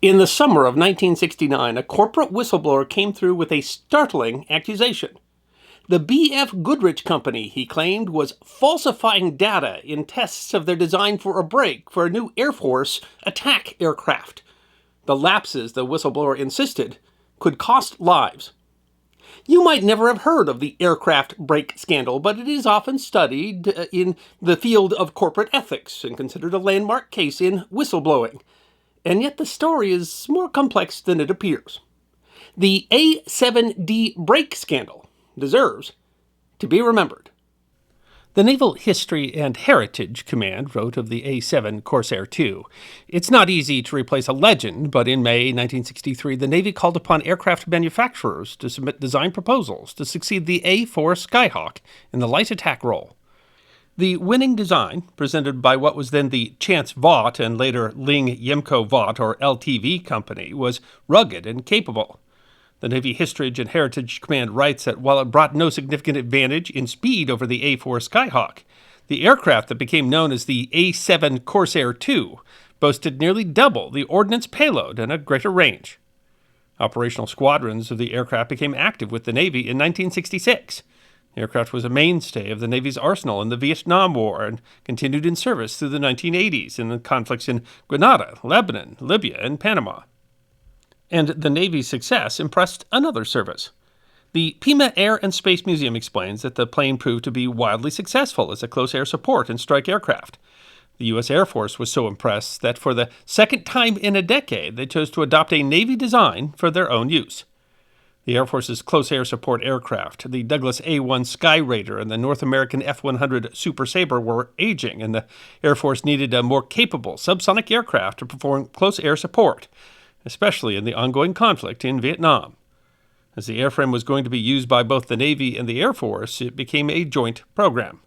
In the summer of 1969, a corporate whistleblower came through with a startling accusation. The B.F. Goodrich Company, he claimed, was falsifying data in tests of their design for a brake for a new Air Force attack aircraft. The lapses, the whistleblower insisted, could cost lives. You might never have heard of the aircraft brake scandal, but it is often studied in the field of corporate ethics and considered a landmark case in whistleblowing. And yet the story is more complex than it appears. The A7D brake scandal deserves to be remembered. The Naval History and Heritage Command wrote of the A7 Corsair II. It's not easy to replace a legend, but in May 1963, the Navy called upon aircraft manufacturers to submit design proposals to succeed the A4 Skyhawk in the light attack role. The winning design, presented by what was then the Chance Vought and later Ling Yemco Vought or LTV company, was rugged and capable. The Navy History and Heritage Command writes that while it brought no significant advantage in speed over the A4 Skyhawk, the aircraft that became known as the A7 Corsair II boasted nearly double the ordnance payload and a greater range. Operational squadrons of the aircraft became active with the Navy in 1966. The aircraft was a mainstay of the Navy's arsenal in the Vietnam War and continued in service through the 1980s in the conflicts in Grenada, Lebanon, Libya, and Panama. And the Navy's success impressed another service. The Pima Air and Space Museum explains that the plane proved to be wildly successful as a close air support and strike aircraft. The U.S. Air Force was so impressed that for the second time in a decade, they chose to adopt a Navy design for their own use. The Air Force's close air support aircraft, the Douglas A-1 Sky Raider and the North American F-100 Super Sabre, were aging, and the Air Force needed a more capable subsonic aircraft to perform close air support, especially in the ongoing conflict in Vietnam. As the airframe was going to be used by both the Navy and the Air Force, it became a joint program.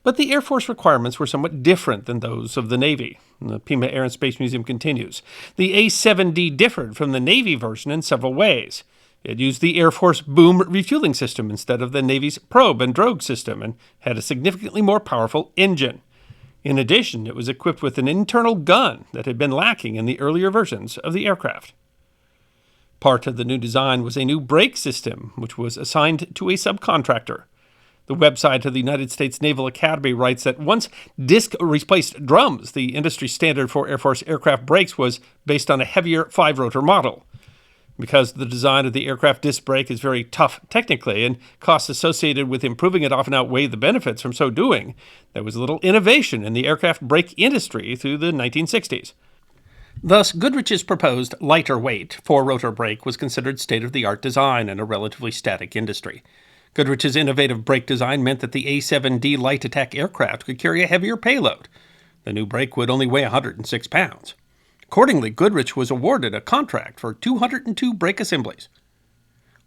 But the Air Force requirements were somewhat different than those of the Navy. The Pima Air and Space Museum continues. The A7D differed from the Navy version in several ways. It used the Air Force boom refueling system instead of the Navy's probe and drogue system and had a significantly more powerful engine. In addition, it was equipped with an internal gun that had been lacking in the earlier versions of the aircraft. Part of the new design was a new brake system, which was assigned to a subcontractor. The website of the United States Naval Academy writes that once disc-replaced drums, the industry standard for Air Force aircraft brakes was based on a heavier 5-rotor model. Because the design of the aircraft disc brake is very tough technically and costs associated with improving it often outweigh the benefits from so doing, there was little innovation in the aircraft brake industry through the 1960s. Thus, Goodrich's proposed lighter weight 4-rotor brake was considered state-of-the-art design in a relatively static industry. Goodrich's innovative brake design meant that the A7D light attack aircraft could carry a heavier payload. The new brake would only weigh 106 pounds. Accordingly, Goodrich was awarded a contract for 202 brake assemblies.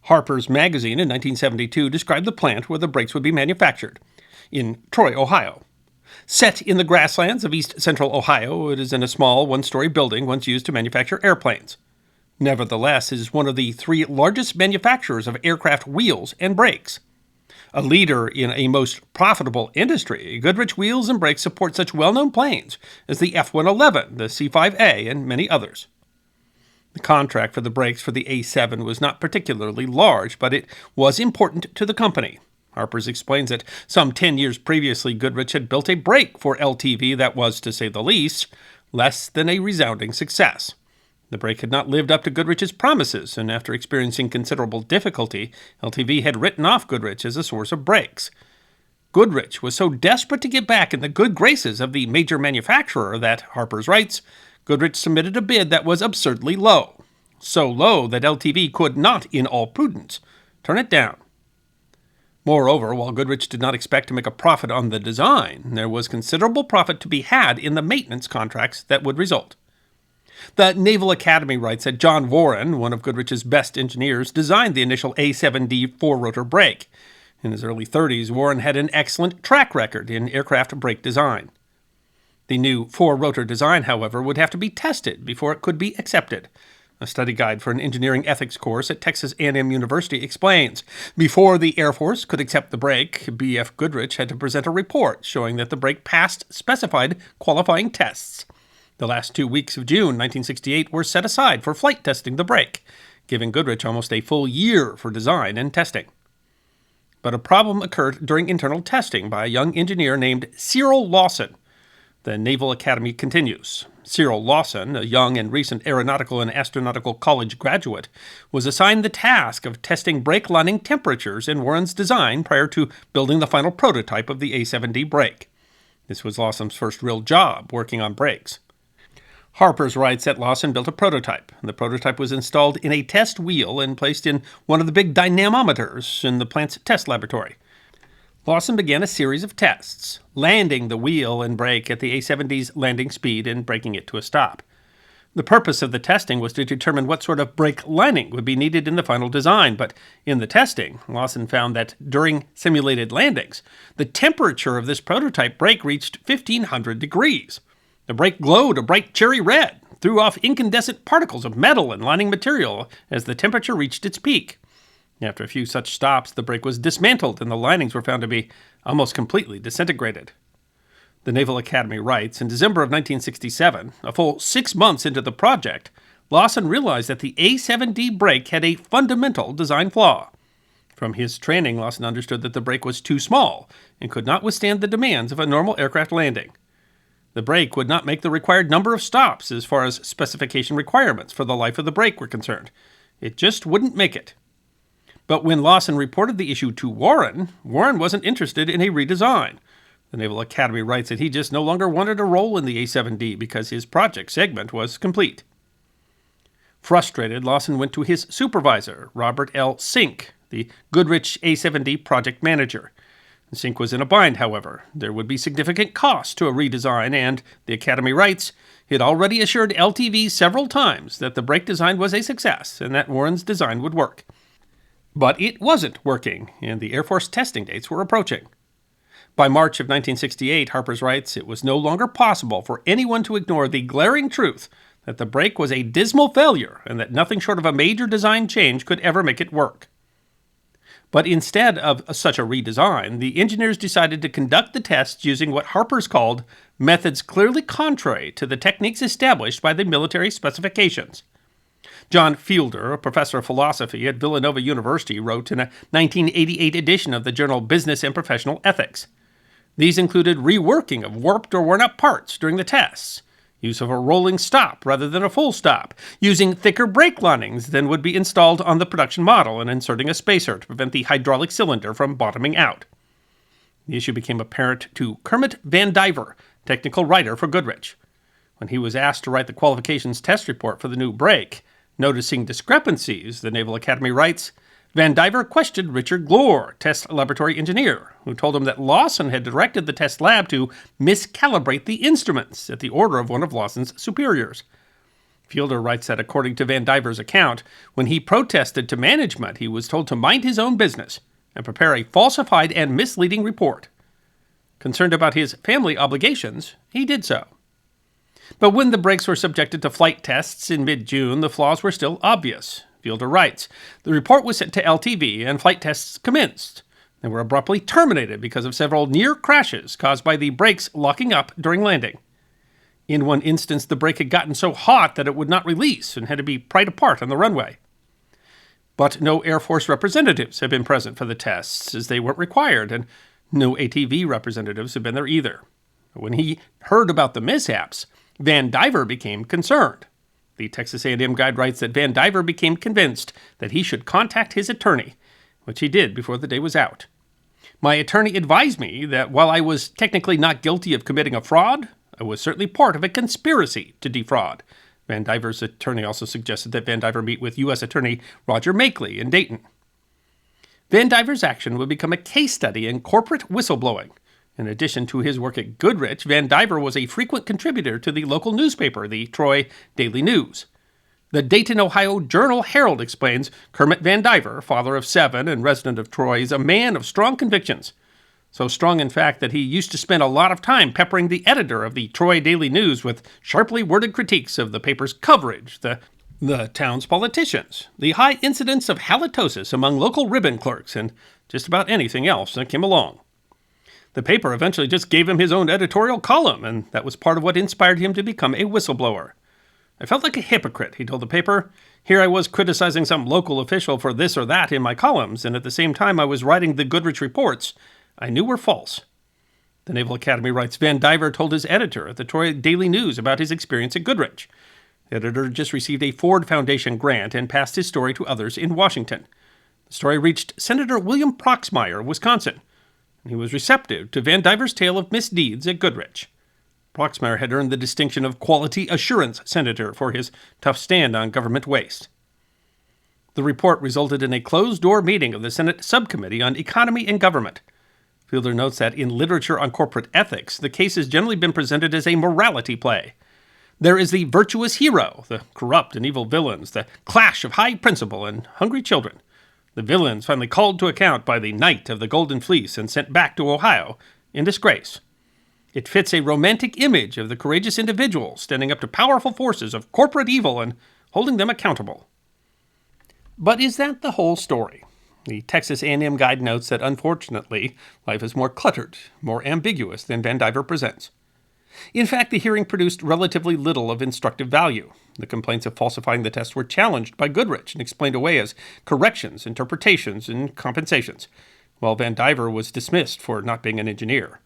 Harper's Magazine in 1972 described the plant where the brakes would be manufactured, in Troy, Ohio. Set in the grasslands of east-central Ohio, it is in a small one-story building once used to manufacture airplanes. Nevertheless, it is one of the 3 largest manufacturers of aircraft wheels and brakes. A leader in a most profitable industry, Goodrich wheels and brakes support such well-known planes as the F-111, the C-5A, and many others. The contract for the brakes for the A7 was not particularly large, but it was important to the company. Harper's explains that some 10 years previously, Goodrich had built a brake for LTV that was, to say the least, less than a resounding success. The brake had not lived up to Goodrich's promises, and after experiencing considerable difficulty, LTV had written off Goodrich as a source of brakes. Goodrich was so desperate to get back in the good graces of the major manufacturer that, Harper's writes, Goodrich submitted a bid that was absurdly low. So low that LTV could not, in all prudence, turn it down. Moreover, while Goodrich did not expect to make a profit on the design, there was considerable profit to be had in the maintenance contracts that would result. The Naval Academy writes that John Warren, one of Goodrich's best engineers, designed the initial A7D 4-rotor brake. In his early 30s, Warren had an excellent track record in aircraft brake design. The new 4-rotor design, however, would have to be tested before it could be accepted. A study guide for an engineering ethics course at Texas A&M University explains, before the Air Force could accept the brake, B.F. Goodrich had to present a report showing that the brake passed specified qualifying tests. The last 2 weeks of June 1968 were set aside for flight testing the brake, giving Goodrich almost a full year for design and testing. But a problem occurred during internal testing by a young engineer named Cyril Lawson. The Naval Academy continues. Cyril Lawson, a young and recent aeronautical and astronautical college graduate, was assigned the task of testing brake lining temperatures in Warren's design prior to building the final prototype of the A7D brake. This was Lawson's first real job working on brakes. Harper's writes that Lawson built a prototype. The prototype was installed in a test wheel and placed in one of the big dynamometers in the plant's test laboratory. Lawson began a series of tests, landing the wheel and brake at the A7D's landing speed and braking it to a stop. The purpose of the testing was to determine what sort of brake lining would be needed in the final design, but in the testing, Lawson found that during simulated landings, the temperature of this prototype brake reached 1,500 degrees. The brake glowed a bright cherry red, threw off incandescent particles of metal and lining material as the temperature reached its peak. After a few such stops, the brake was dismantled and the linings were found to be almost completely disintegrated. The Naval Academy writes, in December of 1967, a full 6 months into the project, Lawson realized that the A7D brake had a fundamental design flaw. From his training, Lawson understood that the brake was too small and could not withstand the demands of a normal aircraft landing. The brake would not make the required number of stops as far as specification requirements for the life of the brake were concerned. It just wouldn't make it. But when Lawson reported the issue to Warren, Warren wasn't interested in a redesign. The Naval Academy writes that he just no longer wanted a role in the A7D because his project segment was complete. Frustrated, Lawson went to his supervisor, Robert L. Sink, the Goodrich A7D project manager. Sink was in a bind, however. There would be significant costs to a redesign, and, the Academy writes, he had already assured LTV several times that the brake design was a success and that Warren's design would work. But it wasn't working, and the Air Force testing dates were approaching. By March of 1968, Harper's writes, it was no longer possible for anyone to ignore the glaring truth that the brake was a dismal failure and that nothing short of a major design change could ever make it work. But instead of such a redesign, the engineers decided to conduct the tests using what Harper's called methods clearly contrary to the techniques established by the military specifications. John Fielder, a professor of philosophy at Villanova University, wrote in a 1988 edition of the journal Business and Professional Ethics. These included reworking of warped or worn-out parts during the tests, use of a rolling stop rather than a full stop, using thicker brake linings than would be installed on the production model, and inserting a spacer to prevent the hydraulic cylinder from bottoming out. The issue became apparent to Kermit Van Diver, technical writer for Goodrich. When he was asked to write the qualifications test report for the new brake, noticing discrepancies, the Naval Academy writes, Van Diver questioned Richard Glore, test laboratory engineer, who told him that Lawson had directed the test lab to miscalibrate the instruments at the order of one of Lawson's superiors. Fielder writes that according to Van Diver's account, when he protested to management, he was told to mind his own business and prepare a falsified and misleading report. Concerned about his family obligations, he did so. But when the brakes were subjected to flight tests in mid-June, the flaws were still obvious. Fielder writes, the report was sent to LTV and flight tests commenced. They were abruptly terminated because of several near crashes caused by the brakes locking up during landing. In one instance, the brake had gotten so hot that it would not release and had to be pried apart on the runway. But no Air Force representatives had been present for the tests, as they weren't required, and no ATV representatives had been there either. When he heard about the mishaps, Van Diver became concerned. The Texas A&M guide writes that Van Diver became convinced that he should contact his attorney, which he did before the day was out. My attorney advised me that while I was technically not guilty of committing a fraud, I was certainly part of a conspiracy to defraud. Van Diver's attorney also suggested that Van Diver meet with U.S. Attorney Roger Makeley in Dayton. Van Diver's action would become a case study in corporate whistleblowing. In addition to his work at Goodrich, Van Diver was a frequent contributor to the local newspaper, the Troy Daily News. The Dayton, Ohio Journal-Herald explains, Kermit Van Diver, father of 7 and resident of Troy, is a man of strong convictions. So strong, in fact, that he used to spend a lot of time peppering the editor of the Troy Daily News with sharply worded critiques of the paper's coverage, the town's politicians, the high incidence of halitosis among local ribbon clerks, and just about anything else that came along. The paper eventually just gave him his own editorial column, and that was part of what inspired him to become a whistleblower. I felt like a hypocrite, he told the paper. Here I was criticizing some local official for this or that in my columns, and at the same time I was writing the Goodrich reports I knew were false. The Naval Academy writes, Van Diver told his editor at the Troy Daily News about his experience at Goodrich. The editor just received a Ford Foundation grant and passed his story to others in Washington. The story reached Senator William Proxmire of Wisconsin, and he was receptive to Van Diver's tale of misdeeds at Goodrich. Proxmire had earned the distinction of Quality Assurance Senator for his tough stand on government waste. The report resulted in a closed-door meeting of the Senate Subcommittee on Economy and Government. Fielder notes that in literature on corporate ethics, the case has generally been presented as a morality play. There is the virtuous hero, the corrupt and evil villains, the clash of high principle and hungry children. The villains finally called to account by the Knight of the Golden Fleece and sent back to Ohio in disgrace. It fits a romantic image of the courageous individual standing up to powerful forces of corporate evil and holding them accountable. But is that the whole story? The Texas A&M Guide notes that, unfortunately, life is more cluttered, more ambiguous than Van Diver presents. In fact, the hearing produced relatively little of instructive value. The complaints of falsifying the test were challenged by Goodrich and explained away as corrections, interpretations, and compensations, while Van Diver was dismissed for not being an engineer.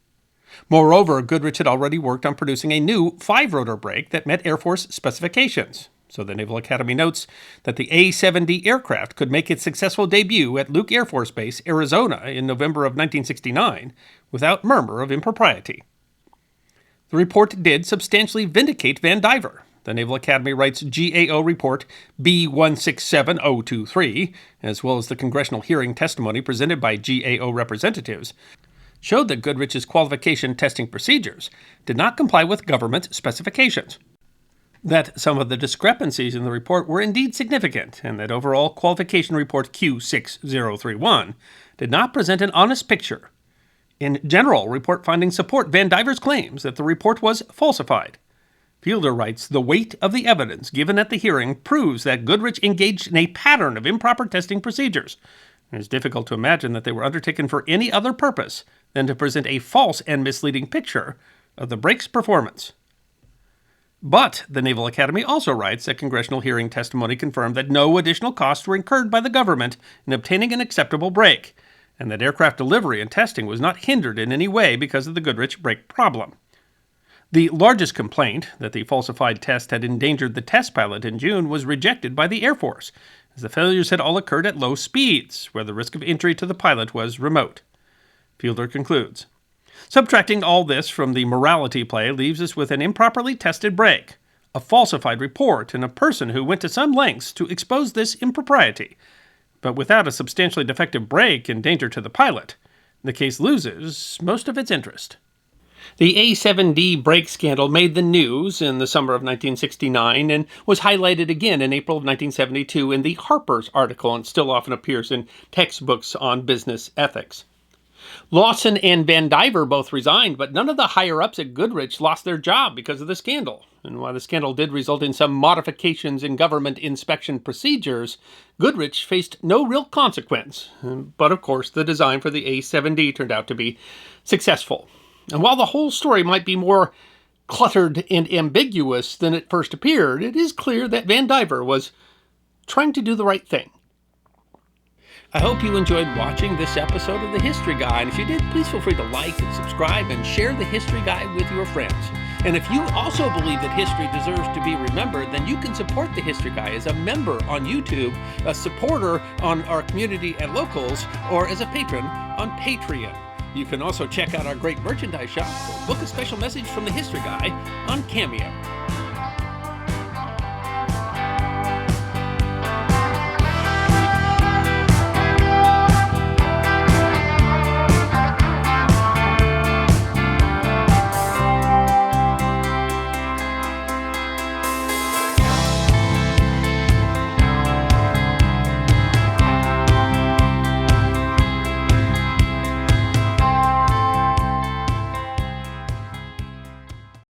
Moreover, Goodrich had already worked on producing a new 5-rotor brake that met Air Force specifications. So the Naval Academy notes that the A-7D aircraft could make its successful debut at Luke Air Force Base, Arizona, in November of 1969, without murmur of impropriety. The report did substantially vindicate Van Diver. The Naval Academy writes GAO Report B167023, as well as the congressional hearing testimony presented by GAO representatives, showed that Goodrich's qualification testing procedures did not comply with government specifications. That some of the discrepancies in the report were indeed significant, and that overall Qualification Report Q6031 did not present an honest picture. In general, report findings support Van Diver's claims that the report was falsified. Fielder writes, the weight of the evidence given at the hearing proves that Goodrich engaged in a pattern of improper testing procedures. It is difficult to imagine that they were undertaken for any other purpose than to present a false and misleading picture of the brake's performance. But the Naval Academy also writes that congressional hearing testimony confirmed that no additional costs were incurred by the government in obtaining an acceptable brake, and that aircraft delivery and testing was not hindered in any way because of the Goodrich brake problem. The largest complaint, that the falsified test had endangered the test pilot in June, was rejected by the Air Force, as the failures had all occurred at low speeds, where the risk of injury to the pilot was remote. Fielder concludes, subtracting all this from the morality play leaves us with an improperly tested brake, a falsified report, and a person who went to some lengths to expose this impropriety. But without a substantially defective brake and danger to the pilot, the case loses most of its interest. The A7D brake scandal made the news in the summer of 1969 and was highlighted again in April of 1972 in the Harper's article, and still often appears in textbooks on business ethics. Lawson and Van Diver both resigned, but none of the higher-ups at Goodrich lost their job because of the scandal. And while the scandal did result in some modifications in government inspection procedures, Goodrich faced no real consequence. But of course, the design for the A7D turned out to be successful. And while the whole story might be more cluttered and ambiguous than it first appeared, it is clear that Van Diver was trying to do the right thing. I hope you enjoyed watching this episode of The History Guy, and if you did, please feel free to like and subscribe and share The History Guy with your friends. And if you also believe that history deserves to be remembered, then you can support The History Guy as a member on YouTube, a supporter on our community at Locals, or as a patron on Patreon. You can also check out our great merchandise shop or book a special message from The History Guy on Cameo.